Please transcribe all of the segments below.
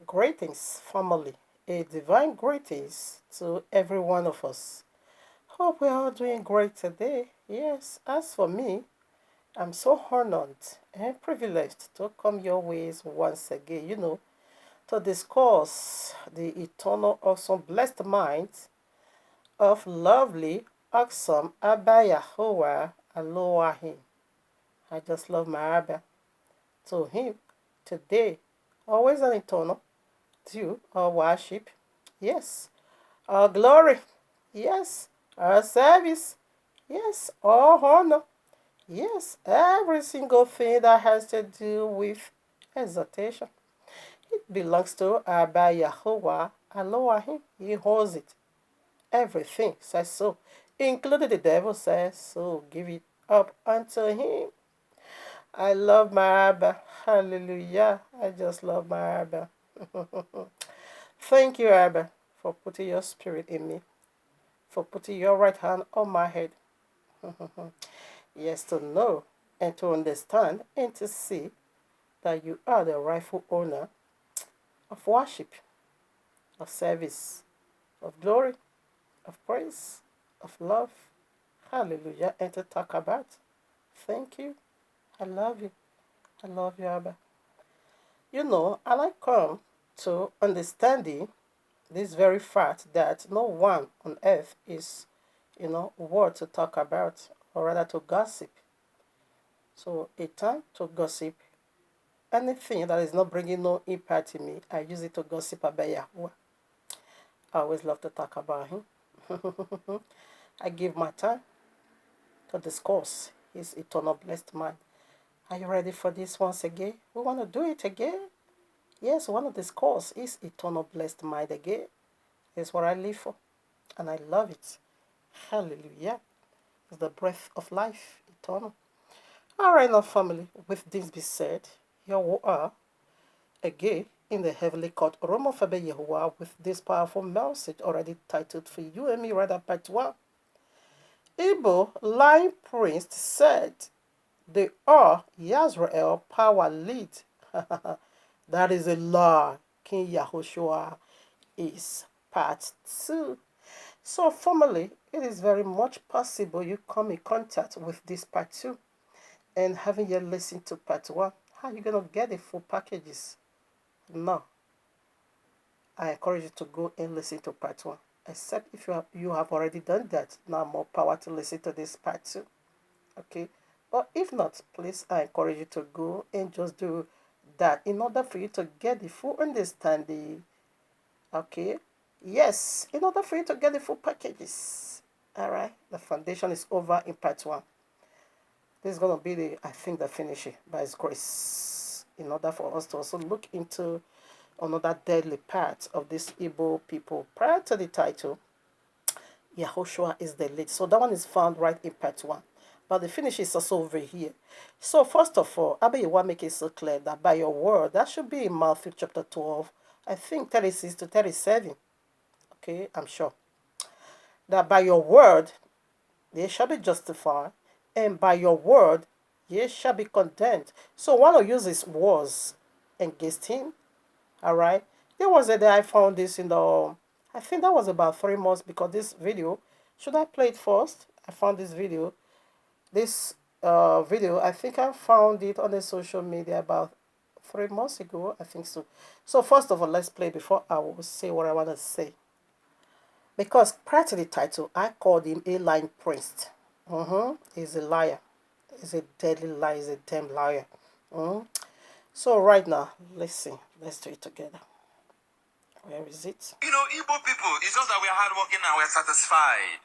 Greetings, family. A divine greetings to every one of us. Hope we're all doing great today. Yes, as for me, I'm so honored and privileged to come your ways once again, to discuss the eternal, awesome, blessed minds of lovely, awesome Abba Yahuwah Elohim. I just love my Abba. To him, today, always an eternal, due our worship. Yes, our glory, yes, our service, yes, our honor, yes, every single thing that has to do with exaltation. It belongs to Abba Yahuwah Elohim. He holds it. Everything says so, including the devil says so. Give it up unto him. I love my Abba. Hallelujah. I just love my Abba. Thank you, Abba, for putting your spirit in me, for putting your right hand on my head. Yes, to know and to understand and to see that you are the rightful owner of worship, of service, of glory, of praise, of love. Hallelujah. And to talk about. Thank you. I love you. I love you, Abba. I like come to understanding this very fact that no one on earth is, worth to talk about or rather to gossip. So a time to gossip anything that is not bringing no impact to me, I use it to gossip about Yahweh. I always love to talk about him. I give my time to discuss his eternal blessed mind. Are you ready for this once again? We want to do it again. Yes, we want to discuss his eternal blessed mind again. It's what I live for, and I love it. Hallelujah. It's the breath of life, eternal. All right, now, family, with this be said, here we are again in the heavenly court room of Abba Yahuwah with this powerful message already titled for you and me, rather part 1. Igbo Lion Prince said, they are Yazrael power lead. That is a lie. King Yahushua is part 2. So, formally, it is very much possible you come in contact with this part 2 and having you listen to part 1. How are you going to get the full packages? No. I encourage you to go and listen to part 1. Except if you have already done that, now more power to listen to this part 2. Okay? But if not, please, I encourage you to go and just do that in order for you to get the full understanding. Okay? Yes, in order for you to get the full packages. Alright? The foundation is over in part 1. This is going to be the finishing by His grace. In order for us to also look into another deadly part of this Igbo people. Prior to the title, Yahushua is the lead. So that one is found right in part 1. But the finish is also over here. So first of all, Abba Yahuwah make it so clear that by your word, that should be in Matthew chapter 12, I think 36 to 37. Okay, I'm sure. That by your word, they shall be justified, and by your word, ye shall be condemned. So one of uses was against him. All right. There was a day I found this in the, I think that was about 3 months because this video, should I play it first? I found this video. This video, I think I found it on the social media about 3 months ago. I think so. So first of all, let's play before I will say what I want to say. Because prior to the title, I called him a lying priest. He's a liar. He's a deadly liar. He's a damn liar. So right now, let's see. Let's do it together. Where is it? Igbo people, it's just that we're hardworking and we're satisfied.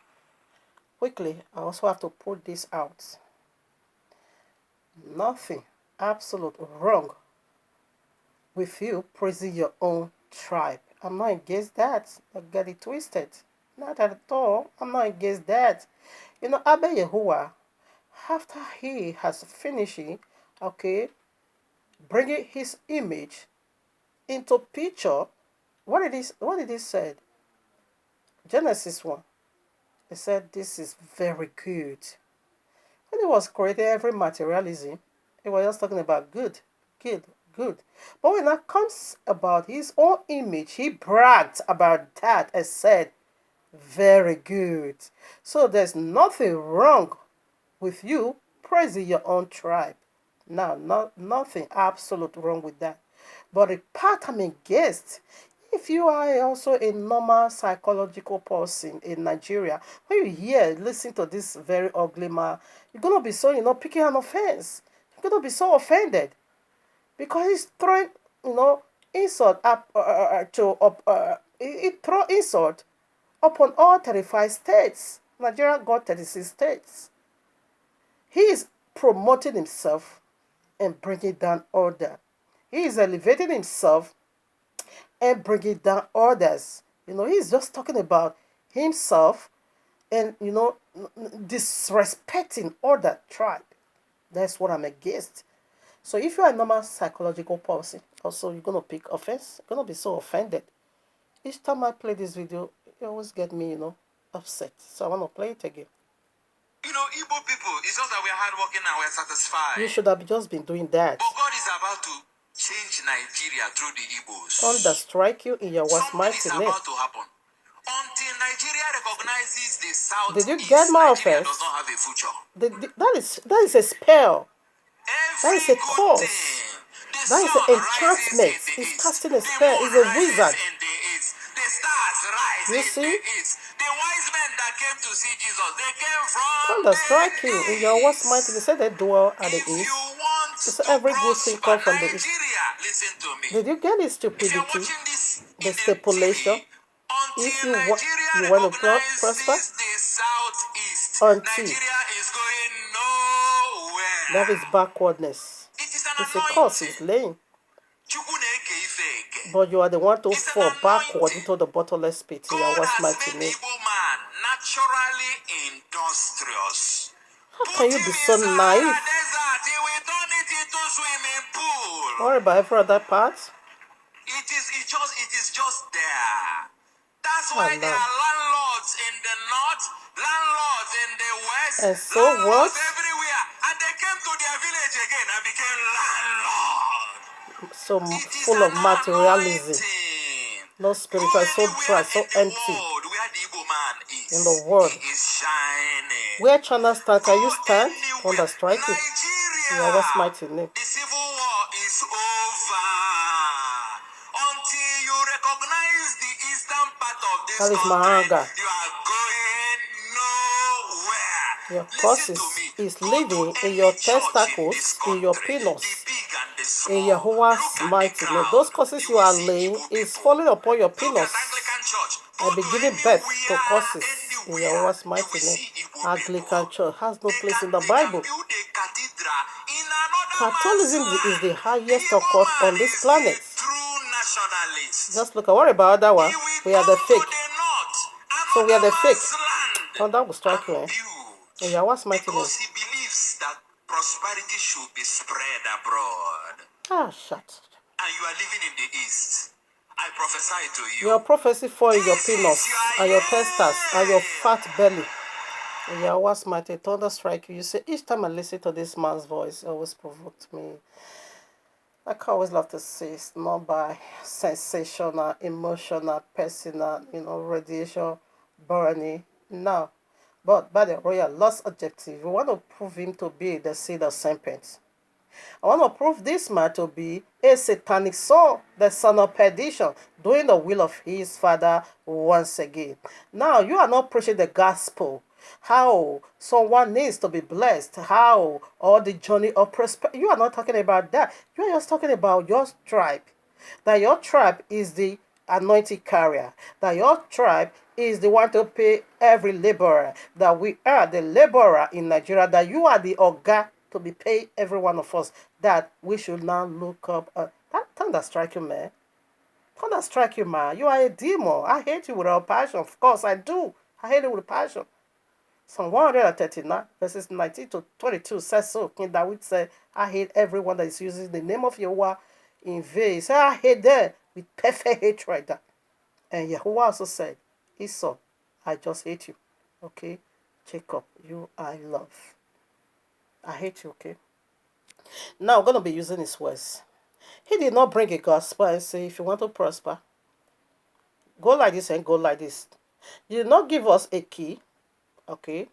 Quickly, I also have to put this out. Nothing absolute wrong with you praising your own tribe. I'm not against that. Don't get it twisted. Not at all. I'm not against that. Abba Yahuwah, after he has finished, okay, bringing his image into picture, what did he say? Genesis 1. He said, this is very good. When he was creating every materialism, he was just talking about good, good, good. But when that comes about his own image, he bragged about that and said, very good. So there's nothing wrong with you praising your own tribe. Now, nothing absolute wrong with that. But the part I'm against, if you are also a normal psychological person in Nigeria, when you listen to this very ugly man, you're gonna be so, picking an offense. You're gonna be so offended because he's throwing, insult up to up. He throw insult upon all 35 states. Nigeria got 36 states. He is promoting himself and bringing down order. He is elevating himself and bringing down others. He's just talking about himself and, disrespecting other tribe. That's what I'm against. So if you're a normal psychological person, also you're going to pick offense. You're going to be so offended. Each time I play this video, it always get me, upset. So I want to play it again. Igbo people, it's just that we're hardworking and we're satisfied. You should have just been doing that. But God is about to change Nigeria through the Igbos. Thunder strike you in your worst mighty Something is name. about to happen. Until Nigeria recognizes the South Did you get my Nigeria offense? does not have a future. That is a spell. That Every is a good curse. thing, the That is sun an rises enchantment. in the He's east. casting a The spell. moon He's a rises wizard. in the east. The stars rise You in see? the east. The wise men that came to see Jesus, they came from Thunder the strike you in your worst east. mighty name. They said they dwell at the If east. you want So to every good thing prosper comes from the east. Nigeria, listen to me. Did you get the If you're stupidity? watching this The in the stipulation? TV, until If you Nigeria want to prosper, recognizes the southeast, until Nigeria is going nowhere. that is backwardness. It is an It's a curse he's anointing. laying. Chukwu na-eke ife eke. But you are the one to It's an fall backward anointing. into the bottomless pit in your God worst has mighty made the name. Igbo man naturally industrious. How Put can you him be in so Sahara naive? Desert, he will turn it into swimming pool. What about every other part? It is just there. That's Oh why there no. are landlords in the north, landlords in the west, And so what? landlords everywhere. And they came to their village again and became landlords. So It is full an of materialism. anointing. No Go spiritual, so dry, anywhere so in the empty world where the Igbo man in the is. world. He is shining. Where China stand, Go can you stand? anywhere. Thunder strike you. Nigeria. Your worst mighty name. The civil war is over. Until you recognize the eastern part of this That is my country, anger. you are going nowhere. Your Listen curses to me. is Go to living in any your church in this testicles, in your country, the penis, big and the in small. Yahuwah's Look at the mighty name. crowd. Those curses You you will are see laying Igbo is people. falling upon your Look at penis Anglican church. Go and be to giving birth to anywhere, curses in anywhere. Yahuwah's You mighty will name. see Igbo Anglican people. church has no They place in can, the they can Bible. build a cathedral in another man's Catholicism is the land. The highest Igbo occult man on this is planet. a true nationalist. Just look at what about that one? He will We are the come to fake. the north, So we are another the fake. man's land, Thunder will strike you, and eh? build. In Yahuwah's mighty name. Because he believes that prosperity should be spread abroad. Ah, shut. And you are living in the east. I prophesy to you. Your prophecy for your This penis is your and your testes and your year. fat belly. In Yahuwah's mighty thunder strike you. You say each time I listen to this man's voice, it always provoked me. I can always love to see it's not by sensational, emotional, personal, radiation burning. No. But by the royal lost objective, we want to prove him to be the seed of serpents. I want to prove this man to be a satanic soul, the son of perdition, doing the will of his father once again. Now, you are not preaching the gospel. How someone needs to be blessed. How or the journey of prosperity. You are not talking about that. You are just talking about your tribe. That your tribe is the anointed carrier. That your tribe is the one to pay every laborer. That we are the laborer in Nigeria. That you are the Oga to be paid every one of us. That we should now look up. That thunder strike you, man. Thunder strike you, man. You are a demon. I hate you with all passion. Of course, I do. I hate you with passion. Psalm 139, verses 19 to 22 says so. King David said, I hate everyone that is using the name of Yahweh in vain. He said, I hate them with perfect hatred. And Yahweh also said, Esau, I just hate you. Okay? Jacob, you I love. I hate you, okay? Now I'm going to be using his words. He did not bring a gospel and say, if you want to prosper, go like this and go like this. He did not give us a key, okay,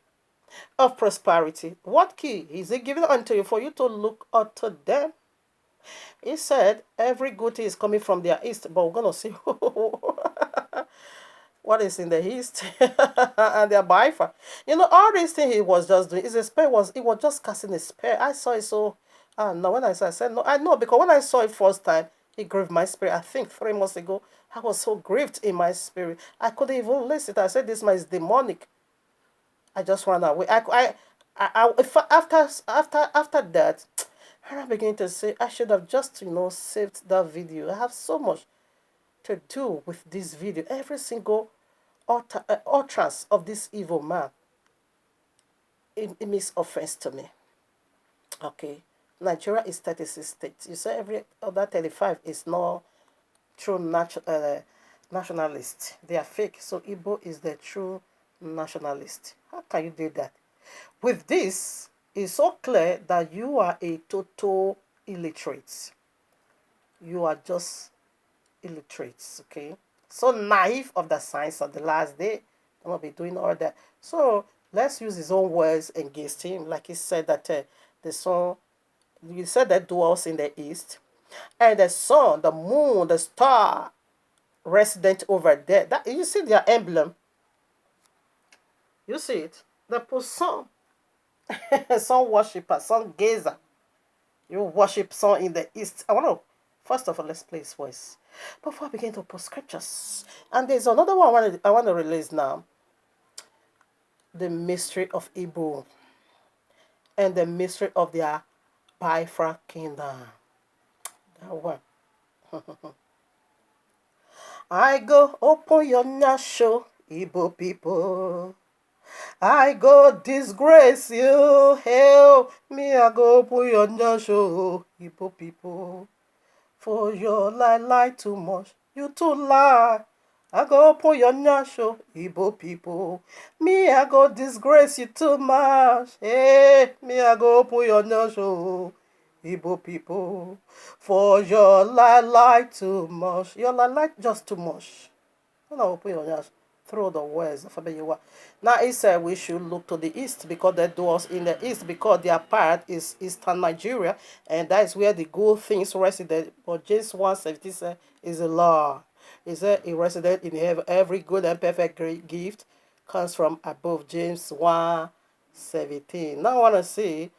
of prosperity. What key is he giving unto you for you to look unto them? He said, every good thing is coming from their east, but we're going to see what is in the east and they're by far. You know, all these things he was just doing, his spell was, he was just casting a spell. I saw it so, no, when I said, no, I know, because when I saw it first time, it grieved my spirit. I think 3 months ago, I was so grieved in my spirit. I couldn't even listen. I said, this man is demonic. I just ran away. After that, I began to say, I should have just, saved that video. I have so much to do with this video. Every single utterance of this evil man, it makes offense to me. Okay. Nigeria is 36 states. You say every other 35 is not true nationalist. They are fake. So Igbo is the true nationalist. How can you do that? With this, it's so clear that you are a total illiterate. You are just illiterates, okay? So naive of the signs of the last day. I'm going to be doing all that. So let's use his own words against him. Like he said that the sun, you said that dwells in the east. And the sun, the moon, the star, resident over there. That, you see their emblem. You see it. The sun. Sun worshiper, sun gazer. You worship sun in the east. I want to, first of all, let's play his voice before I begin to post scriptures. And there's another one I want to release now. The mystery of Igbo and the mystery of their Biafra kingdom. That one. I go open your nasho, Igbo people. I go disgrace you. Help me, I go open your nasho, Igbo people. For your lie too much. You too lie. I go open your nasho, Igbo people. Me, I go disgrace you too much. Hey, me, I go open your nasho, Igbo people. For your lie too much. Your lie just too much. I'm not open your nasho. Throw the words. Now he said we should look to the east because the doors in the east because their part is eastern Nigeria and that is where the good things resident. But James 1:17 said is a law. He said a resident in heaven, every good and perfect great gift comes from above. James 1:17. Now I want to see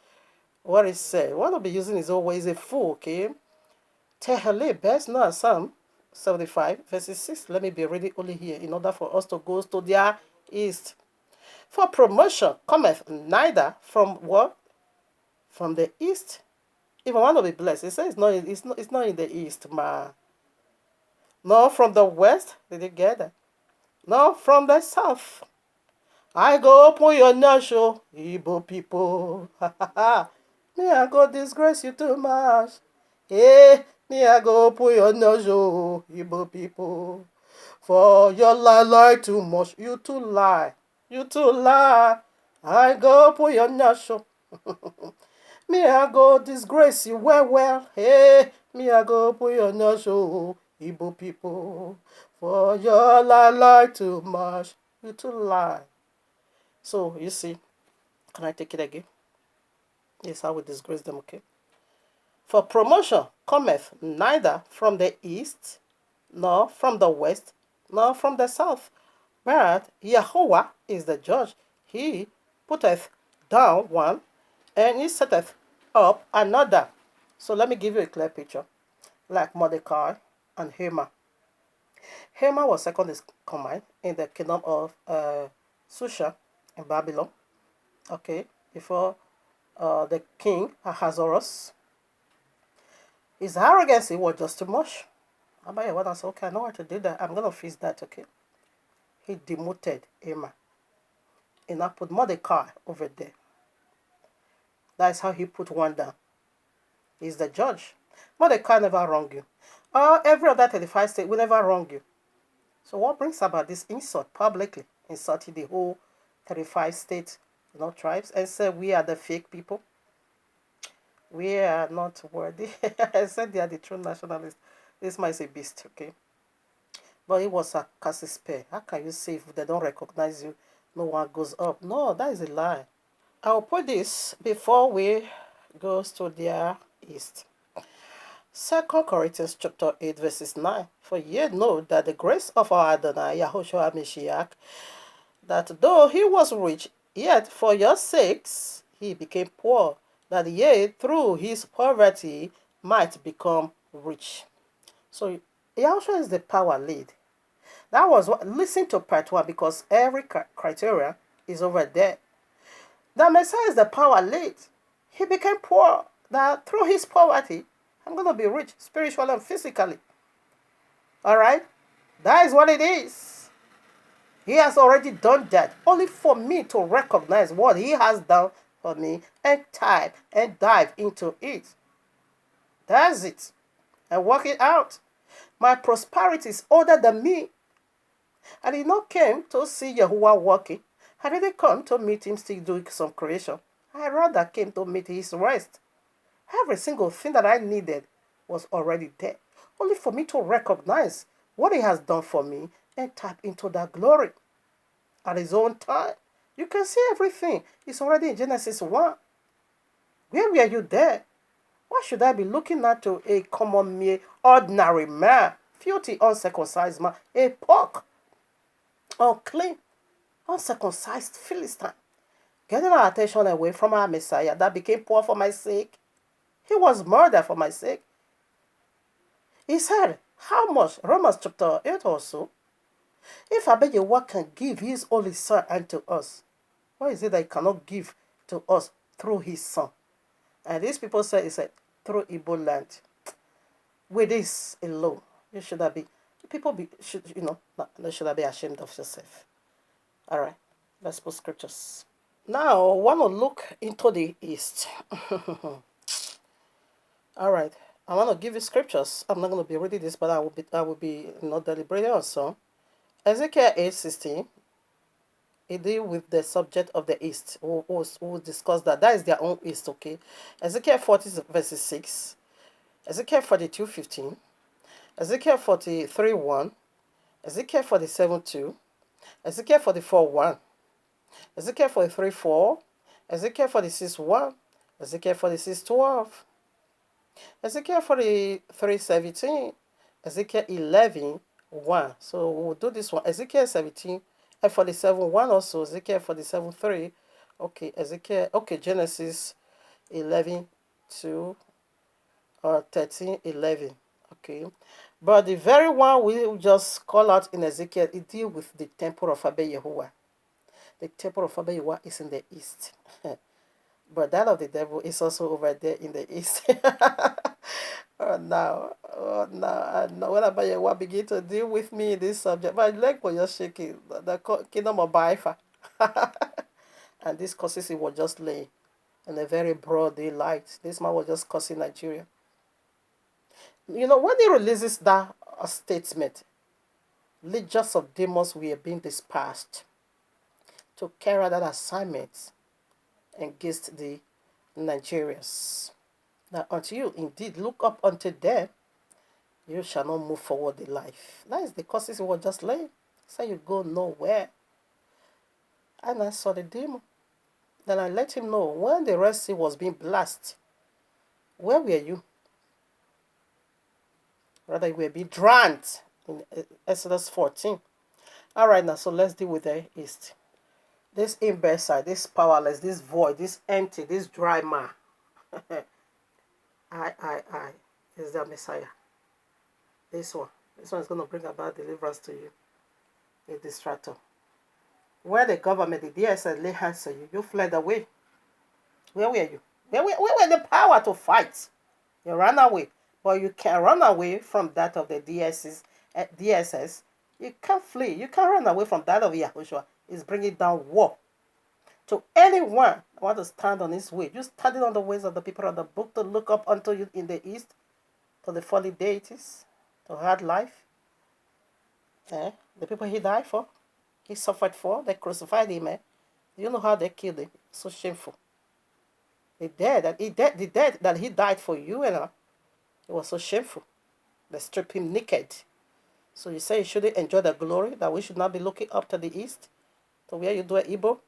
what it said. I want to be using his always a fool, okay? Tehele best not Psalm 75 verses 6. Let me be ready only here in order for us to go to their east. For promotion cometh neither from what? From the east. If I want to be blessed, it says it's not in the east, man. Nor from the west. Did you get that? Nor from the south. I go open your nasho, Igbo people. Me, I go disgrace you too much. Hey, me, I go open your nasho, Igbo people. For your lie too much. You too lie. You too lie. I go open your nasho. Me, I go disgrace you well. Hey, me, I go open your nasho, Igbo people. For your lie too much. You too lie. So, you see, can I take it again? Yes, I will disgrace them, okay? For promotion cometh neither from the east, nor from the west, nor from the south, but Yahweh is the judge. He putteth down one, and he setteth up another. So let me give you a clear picture. Like Mordecai and Haman. Haman was second in command in the kingdom of Susha in Babylon. Okay, before the king Ahasuerus. His arrogance was just too much. Abaya what I said, okay, I know how to do that. I'm gonna fix that, okay. He demoted Haman. And I put Mordecai over there. That's how he put one down. He's the judge. Mordecai never wrong you. Every other 35 state will never wrong you. So what brings about this insult publicly? Insulting the whole 35 state tribes and say we are the fake people. We are not worthy. I said they are the true nationalists. This man is a beast, okay? But it was a Cassis pair. How can you say if they don't recognize you, no one goes up? No, that is a lie. I'll put this before we go to their east. 2 Corinthians chapter 8 verses 9. For ye know that the grace of our Adonai Yahushua Mashiach, that though he was rich, yet for your sakes he became poor, that ye through his poverty might become rich. So Yahushua is the power lead. That was what, listen to part 1 because every criteria is over there. The Messiah is the power lead. He became poor. That through his poverty, I'm going to be rich spiritually and physically. All right? That is what it is. He has already done that. Only for me to recognize what he has done for me and type and dive into it. That's it. And work it out. My prosperity is older than me. I did not come to see Yahuwah working. I didn't come to meet him still doing some creation. I rather came to meet his rest. Every single thing that I needed was already there. Only for me to recognize what he has done for me and tap into that glory at his own time. You can see everything. It's already in Genesis 1. Where were you there? Why should I be looking at to a common mere ordinary man, filthy, uncircumcised man, a pork, unclean, uncircumcised Philistine, getting our attention away from our Messiah that became poor for my sake? He was murdered for my sake. He said, how much? Romans chapter 8 also. If Abeyewa can give his only son unto us, why is it that he cannot give to us through his son? And these people say it's through Igbo land. With this alone, you should have been, people be, should, they should have been ashamed of yourself. All right, let's put scriptures. Now, I want to look into the east. All right, I want to give you scriptures. I'm not going to be reading this, but I will be deliberating also. Ezekiel 8:16. It deals with the subject of the east. We'll discuss that. That is their own east, okay? Ezekiel 40 verses 6. Ezekiel 42:15. Ezekiel 43:1. Ezekiel 47:2. Ezekiel 44:1. Ezekiel 43:4. Ezekiel 46:1. Ezekiel 46:12. Ezekiel 43:17. Ezekiel 11:1. So we'll do this one. Ezekiel 47:1 also. Ezekiel 47:3. Okay, Genesis 11:2 or 13:11. Okay. But the very one we just call out in Ezekiel, it deals with the temple of Abba Yehuwah. The temple of Abba Yehuwah is in the east. But that of the devil is also over there in the east. Now, when Abba Yehuwah begin to deal with me in this subject, my leg was just shaking. The kingdom of Baifa. And this causes it was just laying in a very broad daylight. This man was just cursing Nigeria. When he releases that statement, legions of demons were being dispersed to carry out that assignment against the Nigerians. Now, until you indeed look up unto them, you shall not move forward in life. That is the causes it was just laying. So you go nowhere. And I saw the demon. Then I let him know when the Red Sea was being blasted, where were you? Rather, you were being drowned in Exodus 14. All right, now, so let's deal with the east. This imbecile, this powerless, this void, this empty, this dry man. I is the Messiah. This one is going to bring about deliverance to you. A distractor. Where the government, the DSS lay hands on you, you fled away. Where were you? Where were the power to fight? You ran away. But you can run away from that of the DSS. You can't flee. You can't run away from that of Yahushua. It's bringing down war. To anyone who want to stand on his way, you standing on the ways of the people of the book to look up unto you in the east, to the fallen deities, to hard life. The people he died for, he suffered for, they crucified him. You know how they killed him. So shameful. The death that he died for you and I, it was so shameful. They stripped him naked. So you say you shouldn't enjoy the glory, that we should not be looking up to the east, to where you do evil.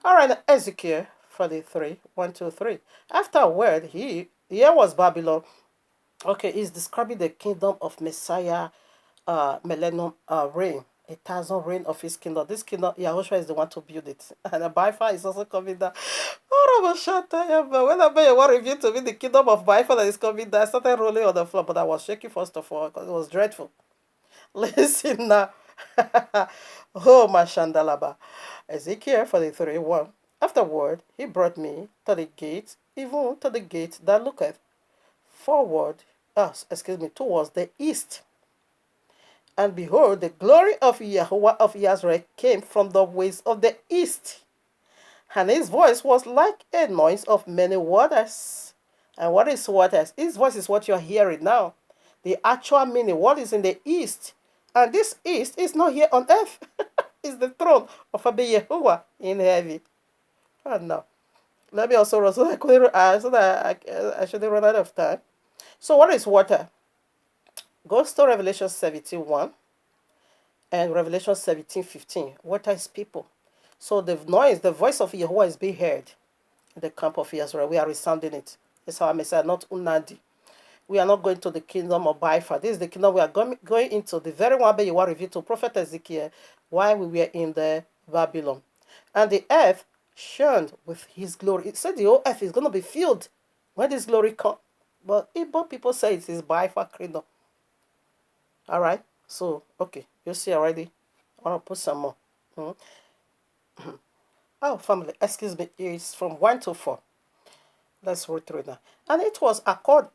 All right, Ezekiel 43, 1, 2, 3. Afterward, here was Babylon. Okay, he's describing the kingdom of Messiah, millennium reign, 1,000 reign of his kingdom. This kingdom, Yahushua is the one to build it. And Baifa is also coming down. Oh, Rabashata, when I made a word review to me, the kingdom of Baifa that is coming down, I started rolling on the floor, but I was shaking first of all because it was dreadful. Listen now. Oh, Mashandalaba. Ezekiel 43, 1. Afterward, he brought me to the gate, even to the gate that looketh forward, towards the east. And behold, the glory of Yahweh of Israel came from the ways of the east. And his voice was like a noise of many waters. And what is waters? His voice is what you're hearing now. The actual meaning, what is in the east? And this east is not here on earth. It's the throne of Abba Yehovah in heaven. Oh no. Let me also run so that I shouldn't run out of time. So what is water? Go to Revelation 17:1 and Revelation 17:15. Water is people. So the noise, the voice of Yehovah is being heard in the camp of Israel. We are resounding it. It's our Messiah, not Unadi. We are not going to the kingdom of Baifa. This is the kingdom we are going into. The very one that you are revealed to Prophet Ezekiel while we were in the Babylon. And the earth shone with his glory. It said the whole earth is going to be filled when this glory comes. But Igbo people say it is Baifa kingdom. All right. So, okay. You see already. I want to put some more. Oh, family. Excuse me. It's from 1 to 4. Let's read through that. And it was according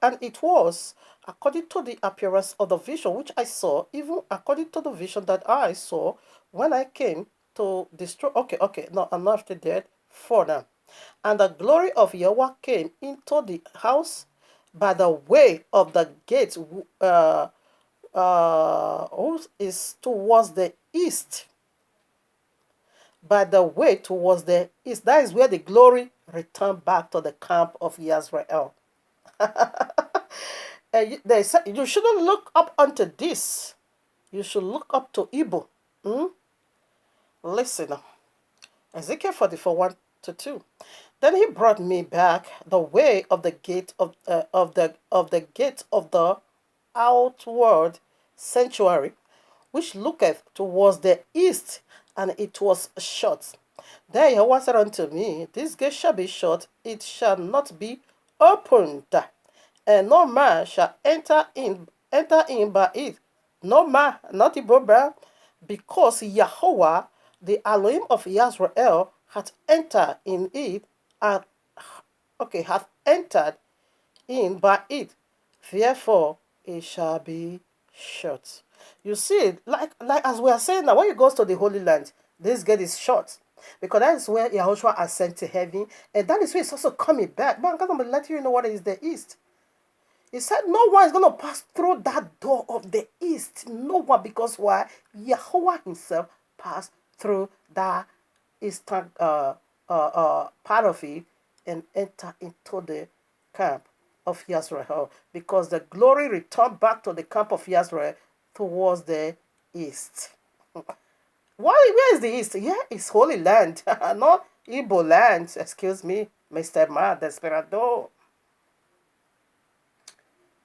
to the appearance of the vision which I saw, even according to the vision that I saw when I came to destroy. Okay. No, I'm not after that. 4 now. And the glory of Yahweh came into the house by the way of the gate, is towards the east. By the way towards the east. That is where the glory returned back to the camp of Israel. And they said you shouldn't look up unto this. You should look up to Igbo. Listen. Ezekiel 44, 1 to 2. Then he brought me back the way of the gate of the gate of the outward sanctuary, which looketh towards the east, and it was shut. Then Yahweh said unto me, This gate shall be shut, it shall not be opened, and no man shall enter in by it. No man, not Ibobra, because Yahweh, the Elohim of Israel, hath entered in it, and hath entered in by it. Therefore it shall be shut. You see, like as we are saying now, when you go to the Holy Land, this gate is shut. Because that is where Yahushua ascended to heaven, and that is where it's also coming back. But I'm going to let you know what is the east. He said no one is going to pass through that door of the east. No one, because why? Yahuwah himself passed through that eastern part of it and enter into the camp of Israel, because the glory returned back to the camp of Israel towards the east. Where is the east? Yeah, it's Holy Land, not Igbo land. Excuse me, Mr. Ma, Desperado.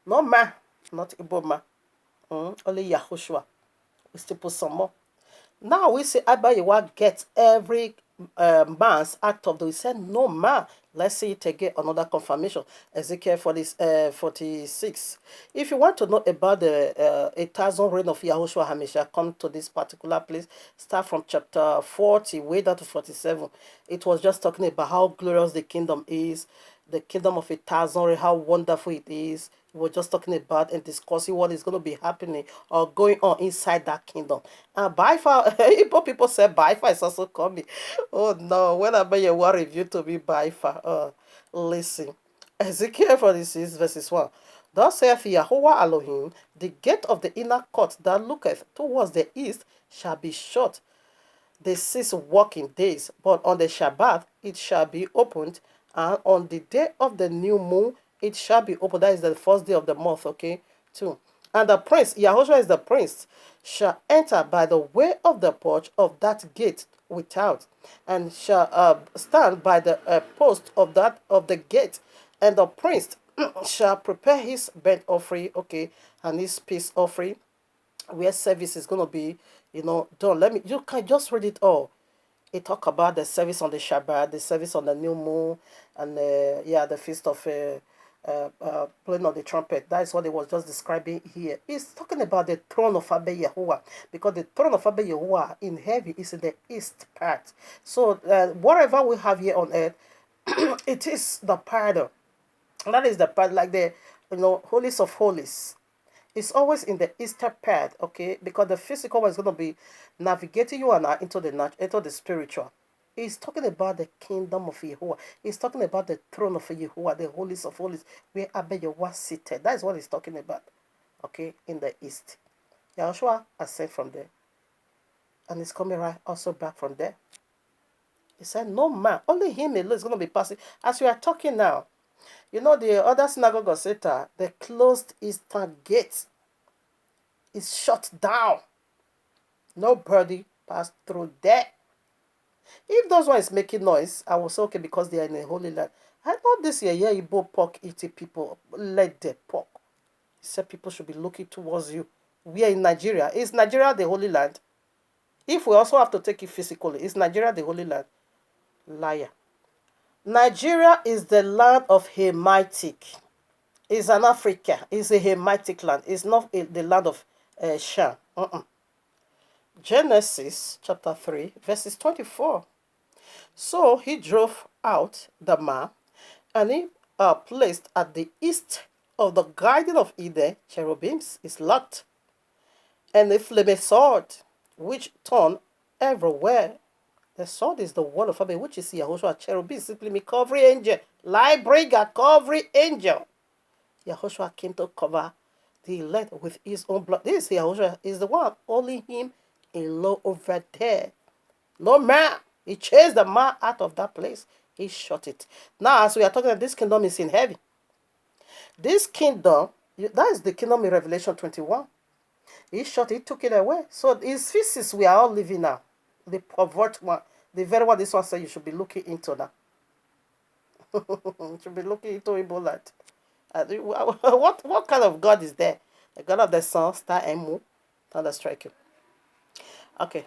No ma, not Igbo ma. Only Yahushua. We still put some more. Now we say Abayewa gets every man's out of the. We said no man. Let's see it again. Another confirmation. Ezekiel 46. If you want to know about the 1,000 reign of Yahushua HaMashiach, come to this particular place. Start from chapter 40, way down to 47. It was just talking about how glorious the kingdom is. The kingdom of 1,000 reign, how wonderful it is. We were just talking about and discussing what is going to be happening or going on inside that kingdom. And by far, people say by far is also coming. Oh no, when I made a review to be by far. Listen. Ezekiel 46 verses 1. Thus saith Yahuwah Elohim, the gate of the inner court that looketh towards the east shall be shut the 6 working days, but on the Shabbat it shall be opened, And on the day of the new moon, it shall be opened. That is the first day of the month, okay? 2. And the prince, Yahushua is the prince, shall enter by the way of the porch of that gate without, and shall stand by the post of the gate, and the prince shall prepare his burnt offering, okay, and his peace offering, where service is going to be, done. You can just read it all. It talk about the service on the Shabbat, the service on the new moon, and the feast of playing on the trumpet. That is what it was just describing here. It's talking about the throne of Abba Yahuwah, because the throne of Abba Yahuwah in heaven is in the east part. So whatever we have here on earth, it is the part. That is the part, like the holies of holies. It's always in the eastern part, okay? Because the physical one is going to be navigating you and I into the spiritual. He's talking about the kingdom of Yahuwah. He's talking about the throne of Yahuwah, the holies of holies, where Abba Yahuwah seated. That is what he's talking about, okay? In the east. Yahushua ascended from there, and he's coming right also back from there. He said, no man, only him alone is going to be passing. As we are talking now, the other synagogue of Satan, the closed eastern gate is shut down. Nobody passed through there. If those ones making noise, I will say, okay, because they are in a holy land. I know this year, Igbo pork eating people, let the pork. He said people should be looking towards you. We are in Nigeria. Is Nigeria the holy land? If we also have to take it physically, is Nigeria the holy land? Liar. Nigeria is the land of Hamitic. It's an Africa. It's a Hamitic land. It's not the land of Shem. Genesis chapter 3, verses 24. So he drove out the man, and he placed at the east of the garden of Eden cherubims is locked, and a flaming sword, which turned everywhere. The sword is the word of Abba, which is Yahushua. Cherubim simply mean covering angel, light bringer, covering angel. Yahushua came to cover the elect with his own blood. This Yahushua is the one, only him alone over there. No man. He chased the man out of that place. He shut it. Now, as we are talking about, this kingdom is in heaven. This kingdom, that is the kingdom in Revelation 21. He shut it, he took it away. So his feces we are all living now. The pervert one. The very one this one said you should be looking into now. You should be looking into Ebola. What kind of God is there? The God of the sun, star, and moon. Thunder strike you. Okay.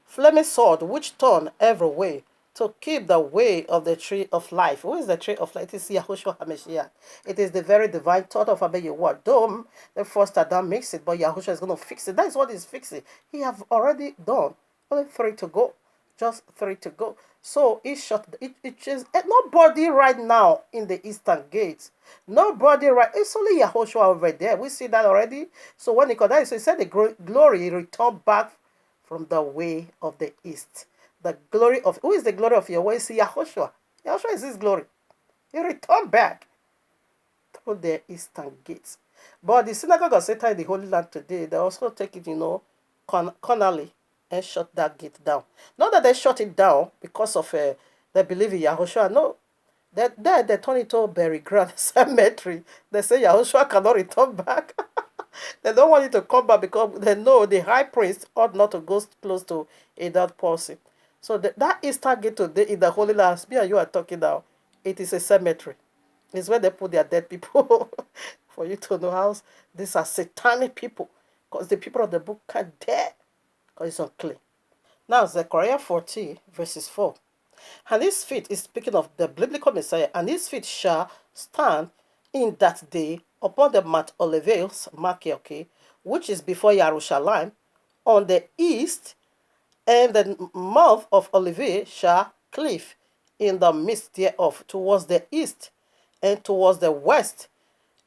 Flaming sword, which turned every way to keep the way of the tree of life. Who is the tree of life? It is Yahushua HaMashiach. It is the very divine thought of Abba Yahuwah. Though the first Adam makes it, but Yahushua is going to fix it. That is what he's fixing. He have already done. Only 3 to go. Just 3 to go. So he shut it is nobody right now in the eastern gates. Nobody right. It's only Yahushua over there. We see that already. So when he got that, so he said the glory returned back from the way of the east. The glory of who is the glory of Yahweh? Is Yahushua. Yahushua is his glory. He returned back through the eastern gates. But the synagogue of Satan in the Holy Land today, they also take it, cornerly and shut that gate down. Not that they shut it down because of they believe in Yahushua. No. They turn it to Berry Grand Cemetery. They say Yahushua cannot return back. They don't want you to come back because they know the high priest ought not to go close to a dead person. So that Easter gate today in the Holy Land, me and you are talking now, it is a cemetery. It's where they put their dead people. For you to know how these are satanic people. Because the people of the book can't dare. Because it's unclean. Now, Zechariah 40, verses 4. And his feet is speaking of the biblical Messiah. And his feet shall stand in that day upon the Mount Olivet, okay, which is before Jerusalem, on the east, and the mouth of Olivet shall cleave in the midst thereof, towards the east and towards the west.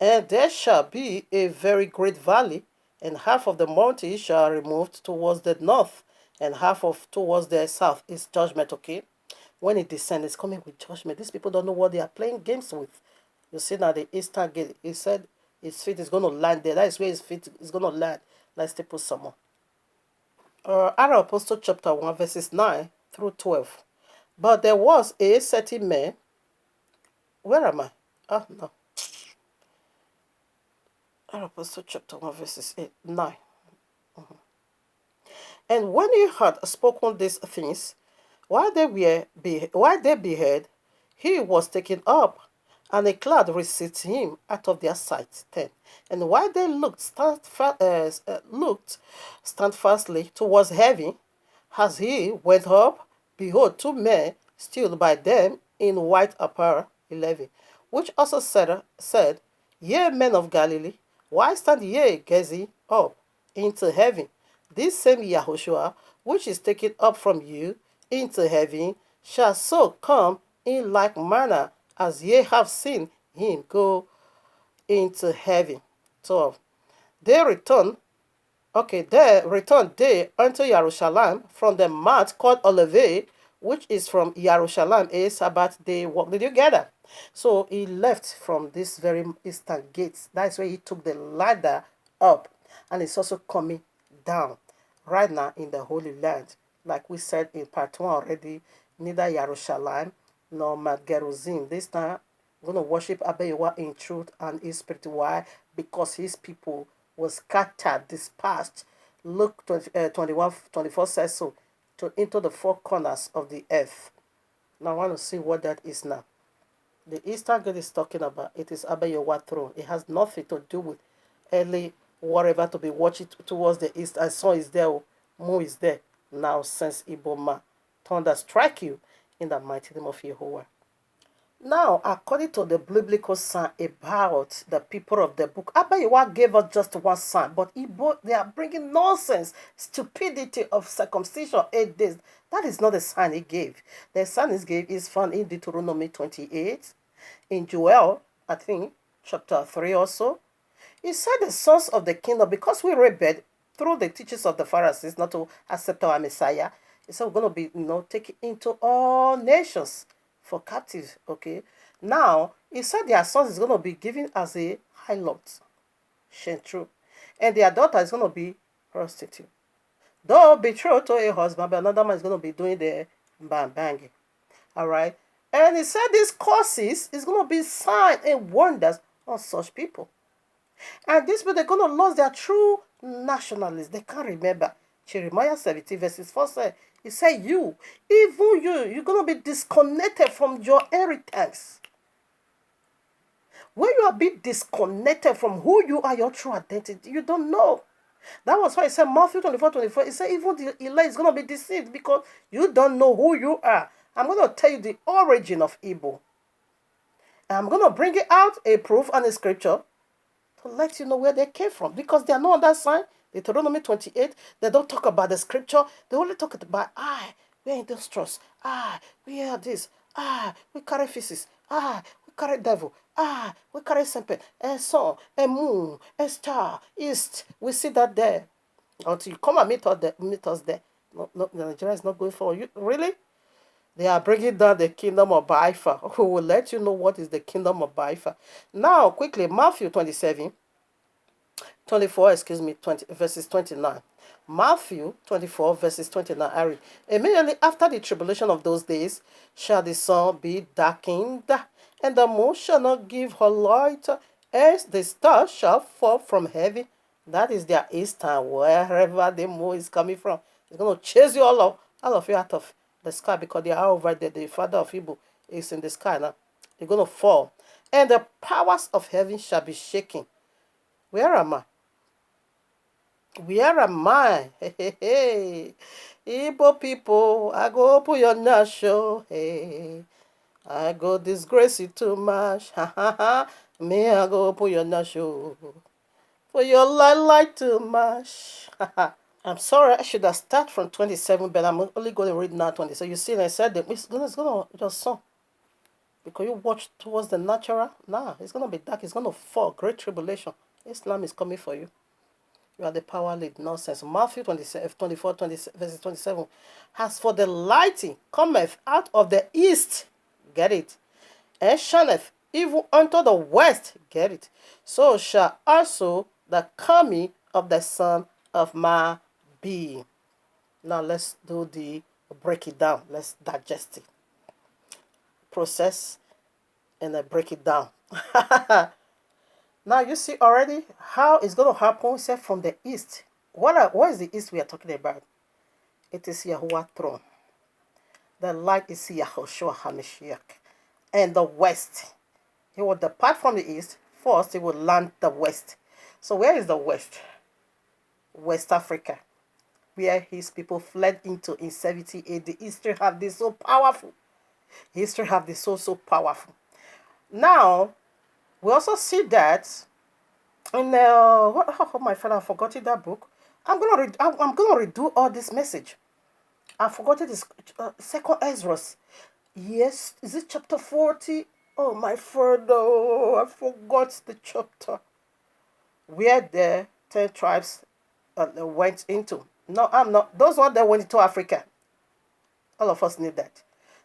And there shall be a very great valley, and half of the mountain shall removed towards the north, and half of towards the south. Is judgment, okay? When it descends, it's coming with judgment. These people don't know what they are playing games with. You see now the eastern gate, he said his feet is going to land there. That is where his feet is going to land. Let's take put some more. Acts of Apostles chapter 1 verses 9 through 12. But there was a certain man Where am I? Oh, no. Apostle chapter 1, verses 8, 9. And when he had spoken these things, while they beheld, he was taken up, and a cloud received him out of their sight. 10. And while they looked standfastly towards heaven, as he went up, behold, two men stood by them in white apparel. 11. Which also said, Ye men of Galilee, why stand ye gazing up into heaven? This same Yahushua, which is taken up from you into heaven, shall so come in like manner as ye have seen him go into heaven. 12. They returned, there returned they unto Jerusalem from the mount called Olivet, which is from Jerusalem, a Sabbath day walk. Did you get that? So he left from this very eastern gates. That's where he took the ladder up, and it's also coming down right now in the Holy Land. Like we said in part 1 already, neither Jerusalem nor Mount Gerizim. This time, we're going to worship Abayewa in truth and in spirit. Why? Because his people was scattered, dispersed. Luke 21:24 says so, into the four corners of the earth. Now I want to see what that is now. The Eastern Gate is talking about, it is Abayewa throne. It has nothing to do with early whatever to be watching towards the east. And sun is there, moon is there. Now since Iboma, thunder strike you in the mighty name of Jehovah. Now, according to the biblical sign about the people of the book, Abayewa gave us just one sign, but they are bringing nonsense, stupidity of circumcision 8 days. That is not the sign he gave. The sign he gave is found in Deuteronomy 28, in Joel, I think, chapter 3 also. He said the sons of the kingdom, because we rebelled through the teachings of the Pharisees not to accept our Messiah, he said we're going to be, taken into all nations for captives. Okay, now he said their sons is going to be given as a harlot, true, and their daughter is going to be prostitute, though betrothed to a husband, but another man is going to be doing the banging. All right, and he said these curses is going to be signs and wonders on such people, and these people they're going to lose their true nationalism. They can't remember. Jeremiah 17 verses 4 said, he said, even you're going to be disconnected from your inheritance. When you are being disconnected from who you are, your true identity, you don't know. That was why he said, Matthew 24:24, he said, even the elect is going to be deceived because you don't know who you are. I'm going to tell you the origin of evil. And I'm going to bring it out, a proof and a scripture, to let you know where they came from. Because they are not on that sign. Deuteronomy 28, they don't talk about the scripture. They only talk about, we are industrious. We are this. We carry physics. We carry devil. We carry serpent. And sun, and moon, and star, east. We see that there. Until you come and meet us there. No, Nigeria is not going for you. Really? They are bringing down the kingdom of Baifa. Who will let you know what is the kingdom of Baifa. Now, quickly, Matthew 20 verses 29. Matthew 24 verses 29. I read, immediately after the tribulation of those days shall the sun be darkened, and the moon shall not give her light, as the stars shall fall from heaven. That is their eastern, wherever the moon is coming from. It's going to chase you all of you out of the sky, because they are over there. The father of evil is in the sky now. They're going to fall. And the powers of heaven shall be shaken. Where am I? Where am I? Hey. Igbo people, I go open your nasho. Hey. I go disgrace you too much. Me, I go open your nasho. For your light too much. I'm sorry, I should have started from 27, but I'm only going to read now 20. So you see, I said that it's going to just sun. Because you watch towards the natural, it's going to be dark. It's going to fall. Great tribulation. Islam is coming for you. You are the power lead. Nonsense. Matthew 24, verses 27. As for the lighting cometh out of the east. Get it. And shineth even unto the west. Get it. So shall also the coming of the Son of Man be. Now let's break it down. Let's digest it. Process and I break it down. Now you see already how it's going to happen. Say from the east. What is the east we are talking about? It is Yahuwah throne. The light is Yahushua HaMashiach. And the west. He will depart from the east. First, he will land the west. So where is the west? West Africa, where his people fled into in 70 AD. History have this so powerful. History have this so powerful. Now, we also see that in oh my father, I forgot that book. I'm gonna redo all this message. I forgot this second Ezra. Yes, is it chapter 40? Oh my father, I forgot the chapter where the 10 tribes went into. No, I'm not. Those ones that went into Africa. All of us knew that.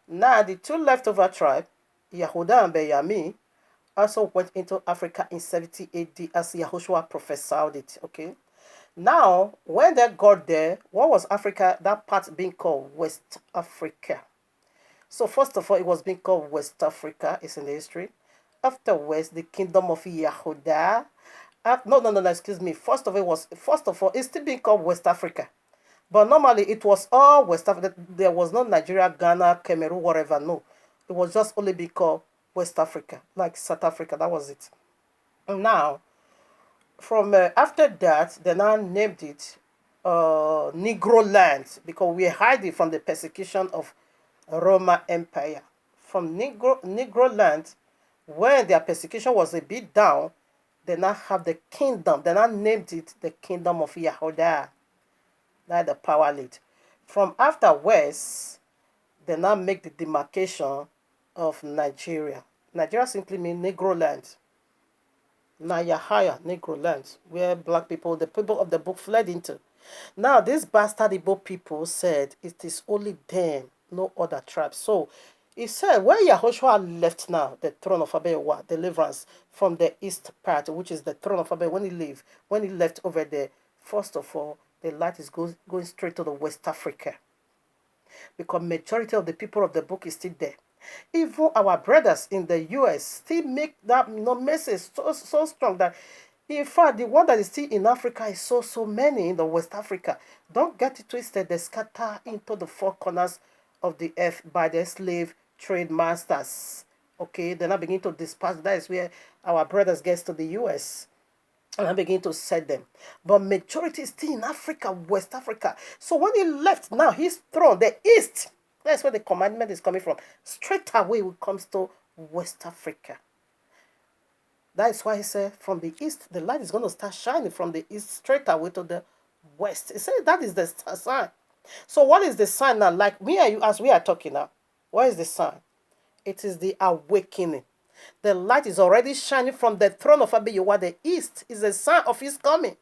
Now, the two leftover tribes, Yehuda and Benjamin, also went into Africa in 70 AD as Yahushua prophesied it. Okay. Now, when they got there, what was Africa? That part being called West Africa. So, first of all, it was being called West Africa. It's in the history. Afterwards, the kingdom of Yehuda. No, excuse me. First of all, it's still being called West Africa. But normally it was all West Africa. There was no Nigeria, Ghana, Cameroon, whatever. No. It was just only being called West Africa, like South Africa. That was it. Now, from after that, they now named it Negro land because we are hiding from the persecution of Roman Empire. From Negro land, when their persecution was a bit down, they now have the kingdom. They now named it the kingdom of Yahudah. That's the power lead. From afterwards, they now make the demarcation of Nigeria. Nigeria simply means Negro land. Nayahaya, Negro land, where black people, the people of the book fled into. Now, these bastard Igbo people said it is only them, no other tribe. So, he said, when Yahushua left now, the throne of Abewa, deliverance from the east part, which is the throne of Abewa, when he left over there, first of all, the light is going straight to the West Africa. Because majority of the people of the book is still there. Even our brothers in the US still make that message so strong that in fact the one that is still in Africa is so many in the West Africa. Don't get it twisted. They scatter into the four corners of the earth by the slave trade masters. Okay, then I begin to disperse. That is where our brothers get to the US. And I begin to set them. But majority is still in Africa, West Africa. So when he left, now his throne, the east, that's where the commandment is coming from. Straight away it comes to West Africa. That is why he said from the east, the light is going to start shining from the east straight away to the west. He said that is the sign. So what is the sign now? Like me and you, as we are talking now, what is the sign? It is the awakening. The light is already shining from the throne of Abiyawa. The east is a sign of his coming.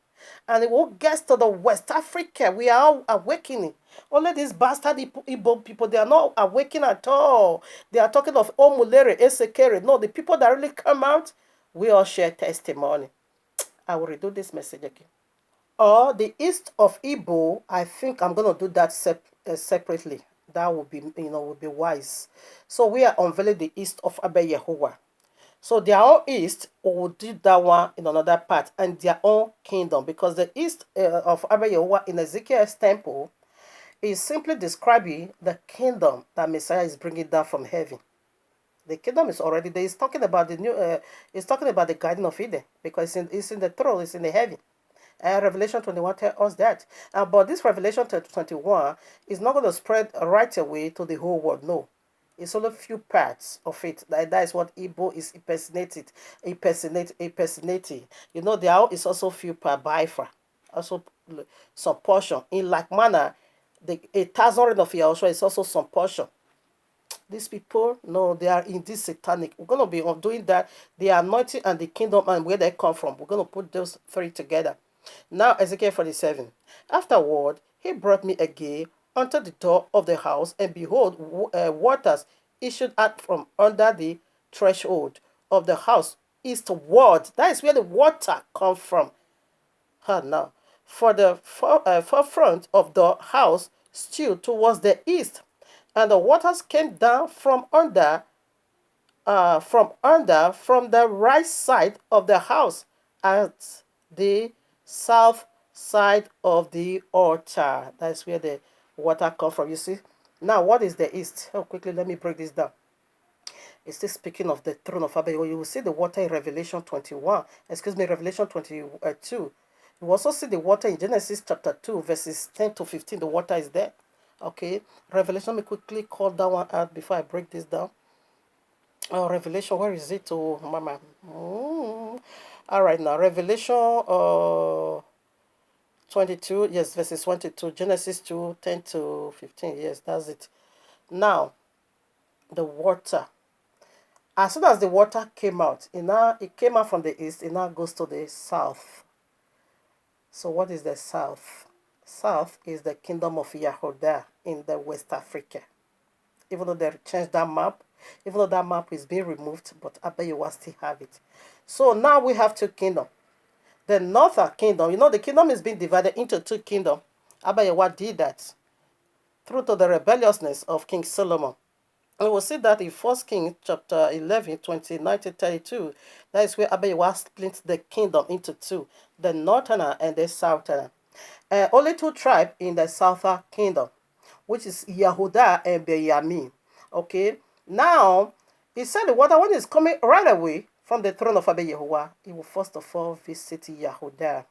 And it will get to the West Africa. We are all awakening. Only these bastard Igbo people, they are not awakening at all. They are talking of Omulere, Esekere. No, the people that really come out, we all share testimony. I will redo this message again. Or the east of Igbo, I think I'm going to do that separately. That would be, would be wise. So we are unveiling the east of Abba Yehovah. So their own east will do that one in another part and their own kingdom, because the east of Abba Yehovah in Ezekiel's temple is simply describing the kingdom that Messiah is bringing down from heaven. The kingdom is already there. He's talking about the new. He's talking about the Garden of Eden because it's in the throne. It's in the heaven. Revelation 21 tells us that. But this Revelation 21 is not going to spread right away to the whole world. No. It's only a few parts of it. That is what Igbo is impersonating. There is also few part Biafra. Also some portion. In like manner, a thousand of Yahushua is also some portion. These people, no, they are in this satanic. We're going to be doing that. The anointing and the kingdom and where they come from. We're going to put those three together. Now, Ezekiel 47. Afterward, he brought me again unto the door of the house, and behold, waters issued out from under the threshold of the house eastward. That is where the water comes from. Now, for the forefront of the house still towards the east, and the waters came down from under from under, from the right side of the house at the south side of the altar. That's where the water comes from. You see? Now, what is the east? Oh, quickly, let me break this down. It's still speaking of the throne of Abba. You will see the water in Revelation 21. Excuse me, Revelation 22. You will also see the water in Genesis chapter 2, verses 10 to 15. The water is there. Okay. Revelation, let me quickly call that one out before I break this down. Oh, Revelation, where is it? Oh, Mama. All right, now, Revelation 22, yes, verses 22. Genesis 2, 10 to 15. Yes, that's it. Now, the water. As soon as the water came out, it came out from the east, it now goes to the south. So what is the south? South is the kingdom of Yahudah in the West Africa. Even though they changed that map, even though that map is being removed, but Abayewa still have it. So now we have two kingdoms. The northern kingdom, the kingdom is being divided into two kingdoms. Abayewa did that through to the rebelliousness of King Solomon. We will see that in 1 Kings chapter 11, 29 to 32. That is where Abayewa split the kingdom into two, the northerner and the southerner. Only two tribes in the southern kingdom, which is Yehuda and Benjamin. Okay, now he said the water, when it's coming right away from the throne of Abba Yehovah, he will first of all visit Yehuda.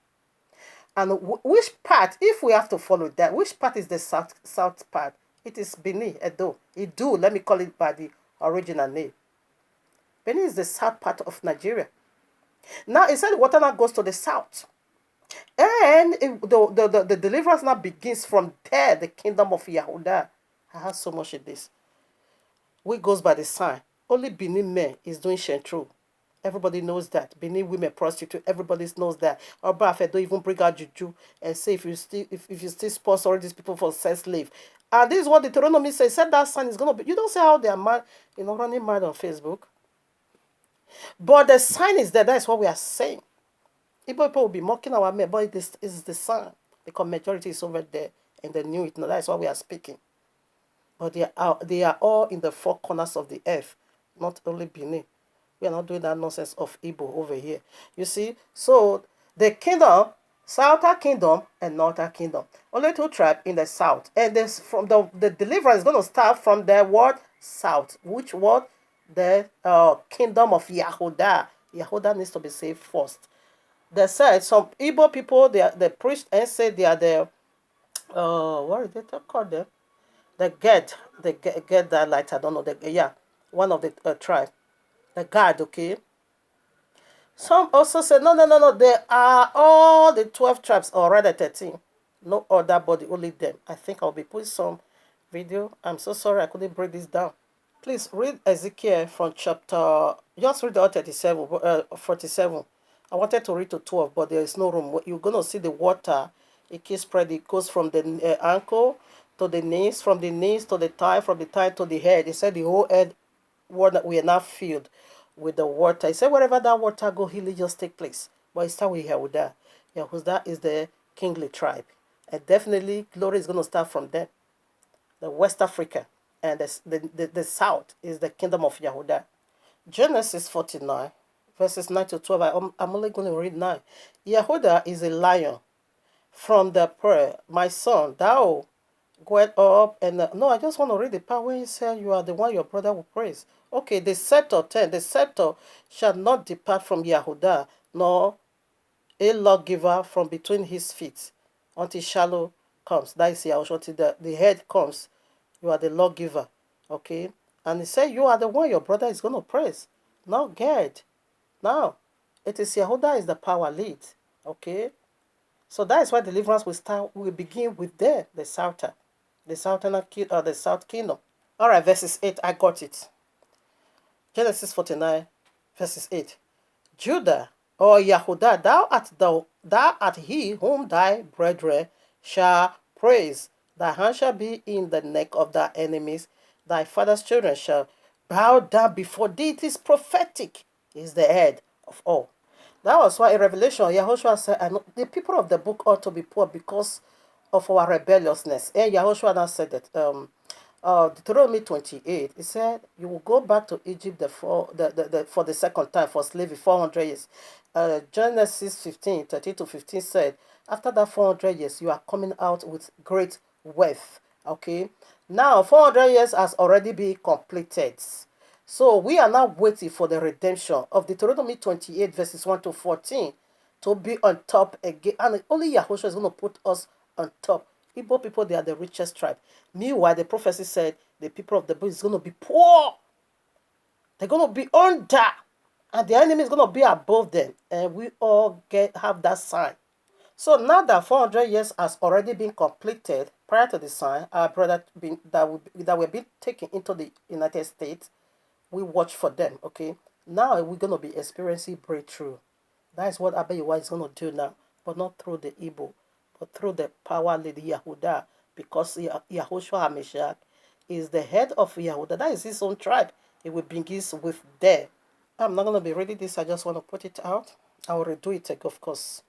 And which part, if we have to follow that, which part is the south part? It is Benin, Edo, let me call it by the original name. Benin is the south part of Nigeria. Now, it said the water now goes to the south. And the deliverance now begins from there, the kingdom of Yehuda. I have so much in this. We goes by the sign. Only Benin men is doing Shentru. Everybody knows that. Benin women prostitute. Everybody knows that. Oba don't even bring out juju and say if you still sponsor these people for sex slave. And this is what Deuteronomy says. Said that sign is gonna be. You don't say how they are mad, running mad on Facebook. But the sign is there. That's what we are saying. People will be mocking our men, but this is the sign. Because majority is over there and they knew it. No, that's what we are speaking. But they are all in the four corners of the earth, not only Benin. We are not doing that nonsense of Igbo over here. You see? So the kingdom, southern kingdom and northern kingdom. Only two tribes in the south. And this from the deliverance is going to start from the word south. Which word? The kingdom of Yehuda. Yehuda needs to be saved first. They said some Igbo people, they preached and said they are the what is it called them? The get that light, I don't know, one of the tribe. The God, okay? Some also said, no, they are all the 12 tribes, or rather 13. No other body, only them. I think I'll be putting some video. I'm so sorry I couldn't break this down. Please read Ezekiel from chapter, just read all 47. I wanted to read to 12, but there is no room. You're going to see the water. It keeps spreading. It goes from the ankle to the knees, from the knees to the thigh, from the thigh to the head. It said the whole head, we are now filled with the water. He said wherever that water go, healing just take place. But it start with Yehuda. Yehuda is the kingly tribe. And definitely glory is going to start from them. The West Africa and the south is the kingdom of Yehuda. Genesis 49, verses 9 to 12. I'm only going to read 9. Yehuda is a lion from the prayer. My son, thou goest up and no, I just want to read the part where he said you are the one your brother will praise. Okay, the scepter 10. The scepter shall not depart from Yehuda, nor a lawgiver from between his feet, until Shiloh comes. That is Yahushua, until the head comes. You are the lawgiver. Okay? And he said, you are the one your brother is going to praise. Not Gad. Now, it is Yehuda is the power lead. Okay? So that is why deliverance will begin with them, the southern. The south kingdom. All right, verses 8. I got it. Genesis 49, verses 8. Judah, or Yehuda, thou art he whom thy brethren shall praise. Thy hand shall be in the neck of thy enemies. Thy father's children shall bow down before thee. It is prophetic. He is the head of all. That was why in Revelation, Yahushua said, the people of the book ought to be poor because of our rebelliousness. And Yahushua now said that Deuteronomy 28, it said, you will go back to Egypt for the second time for slavery, 400 years. Genesis 15, 13 to 15 said, after that 400 years, you are coming out with great wealth. Okay. Now, 400 years has already been completed. So we are now waiting for the redemption of Deuteronomy 28, verses 1 to 14 to be on top again. And only Yahushua is going to put us on top. Igbo people, they are the richest tribe. Meanwhile, the prophecy said the people of the book is going to be poor. They're going to be under. And the enemy is going to be above them. And we all have that sign. So now that 400 years has already been completed prior to the sign, our brother that were being taken into the United States, we watch for them, okay? Now we're going to be experiencing breakthrough. That is what Abayiwa is going to do now, but not through the Igbo, but through the power lady Yahuda, because Yahushua HaMashiach is the head of Yahuda. That is his own tribe. It will begin with them. I'm not going to be reading this. I just want to put it out. I will redo it, of course.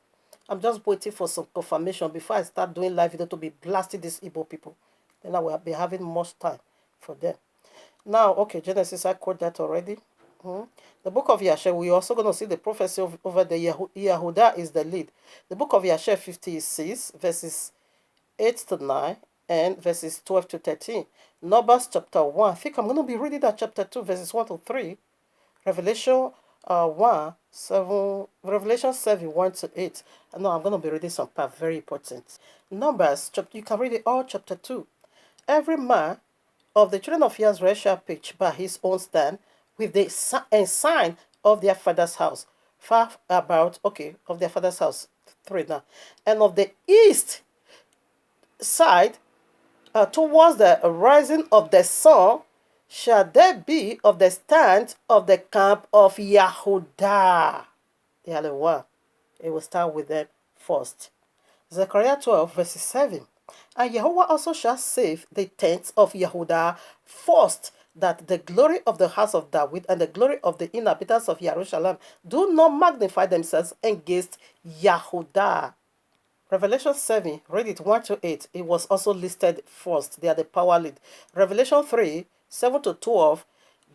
I'm just waiting for some confirmation before I start doing live video to be blasting these Igbo people. Then I will be having much time for them. Now, okay, Genesis, I quote that already. The book of Yashar, we're also going to see the prophecy over the Yahuda is the lead. The book of Yashar 56, verses 8 to 9, and verses 12 to 13. Numbers chapter 1. I think I'm going to be reading that chapter 2, verses 1 to 3. Revelation Revelation 7, 1 to 8. No, I'm going to be reading some part, very important. Numbers, you can read it all, chapter 2. Every man of the children of Israel shall pitch by his own stand with the sign of their father's house. Far about, okay, of their father's house. 3 now. And of the east side, towards the rising of the sun, shall there be of the stand of the camp of Yahudah. They are the one. It will start with them first. Zechariah 12, verse 7. And Yahweh also shall save the tents of Yahudah first, that the glory of the house of David and the glory of the inhabitants of Jerusalem do not magnify themselves against Yahudah. Revelation 7, read it 1 to 8. It was also listed first. They are the power lead. Revelation 3, 7 to 12.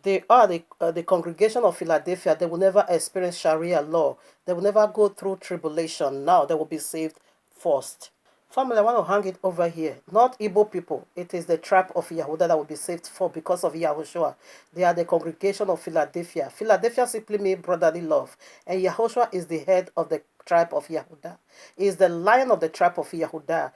They are the congregation of Philadelphia. They will never experience Sharia law. They will never go through tribulation. Now they will be saved first. Family, I want to hang it over here. Not Igbo people. It is the tribe of Yahudah that will be saved for because of Yahushua. They are the congregation of Philadelphia. Philadelphia simply means brotherly love. And Yahushua is the head of the tribe of Yahudah. He is the lion of the tribe of Yahudah.